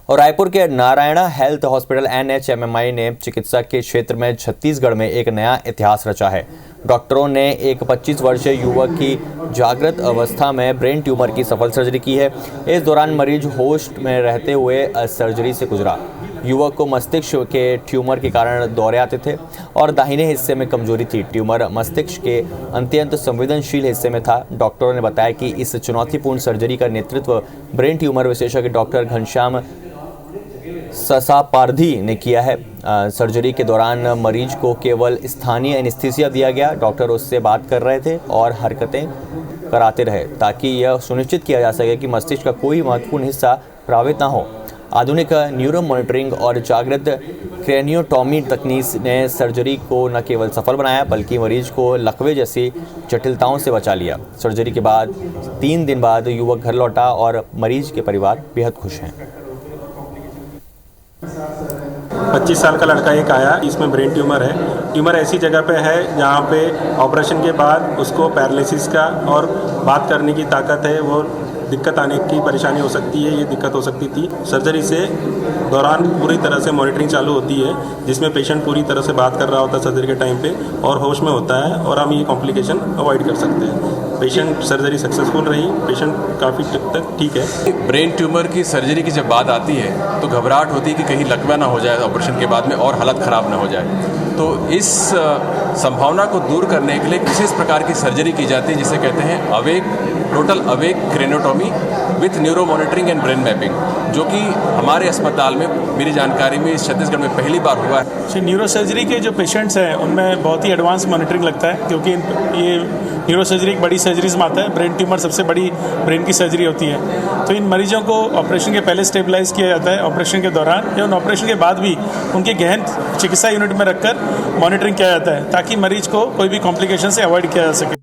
और रायपुर के Narayana health hospital NHMMI ने चिकित्सा के क्षेत्र में छत्तीसगढ़ में एक नया इतिहास रचा है। डॉक्टरों ने एक 25 वर्षीय युवक की जागृत अवस्था में ब्रेन ट्यूमर की सफल सर्जरी की है। इस दौरान मरीज होश में रहते हुए सर्जरी से गुजरा। युवक को मस्तिष्क के ट्यूमर के कारण दौरे आते थे और दाहिने हिस्से में कमजोरी थी। ट्यूमर मस्तिष्क के अत्यंत संवेदनशील हिस्से में था। डॉक्टरों ने बताया कि इस चुनौतीपूर्ण सर्जरी का नेतृत्व ब्रेन ट्यूमर विशेषज्ञ डॉक्टर घनश्याम ससापारधी ने किया है। सर्जरी के दौरान मरीज को केवल स्थानीय एनेस्थीसिया दिया गया। डॉक्टर उससे बात कर रहे थे और हरकतें कराते रहे ताकि यह सुनिश्चित किया जा सके कि मस्तिष्क का कोई महत्वपूर्ण हिस्सा प्रभावित ना हो। आधुनिक न्यूरो मॉनिटरिंग और जागृत क्रेनियोटॉमी तकनीक ने सर्जरी को न केवल सफल बनाया बल्कि मरीज को लकवे जैसी जटिलताओं से बचा लिया। सर्जरी के बाद 3 दिन बाद युवक घर लौटा और मरीज के परिवार बेहद खुश हैं। 25 साल का लड़का एक आया, इसमें ब्रेन ट्यूमर है। ट्यूमर ऐसी जगह पे है जहाँ पे ऑपरेशन के बाद उसको पैरालिसिस का और बात करने की ताकत है, वो दिक्कत आने की परेशानी हो सकती है, ये दिक्कत हो सकती थी। सर्जरी से दौरान पूरी तरह से मॉनिटरिंग चालू होती है जिसमें पेशेंट पूरी तरह से बात कर रहा होता है सर्जरी के टाइम पे और होश में होता है और हम ये कॉम्प्लिकेशन अवॉइड कर सकते हैं। पेशेंट सर्जरी सक्सेसफुल रही, पेशेंट काफ़ी तक ठीक है। ब्रेन ट्यूमर की सर्जरी की जब बात आती है तो घबराहट होती है कि कहीं लकवा ना हो जाए ऑपरेशन के बाद में और हालत ख़राब ना हो जाए। तो इस संभावना को दूर करने के लिए किसी प्रकार की सर्जरी की जाती है जिसे कहते हैं awake total awake craniotomy with neuro monitoring and brain mapping, जो कि हमारे अस्पताल में मेरी जानकारी में इस छत्तीसगढ़ में पहली बार हुआ है। न्यूरो सर्जरी के जो पेशेंट्स हैं उनमें बहुत ही एडवांस मॉनिटरिंग लगता है, क्योंकि ये न्यूरो सर्जरी एक बड़ी सर्जरीज में आता है। ब्रेन ट्यूमर सबसे बड़ी ब्रेन की सर्जरी होती है। तो इन मरीजों को ऑपरेशन के पहले स्टेबलाइज किया जाता है, ऑपरेशन के दौरान या उन ऑपरेशन के बाद भी उनके गहन चिकित्सा यूनिट में रखकर मॉनिटरिंग किया जाता है ताकि मरीज को कोई भी कॉम्प्लिकेशन से अवॉइड किया जा सके।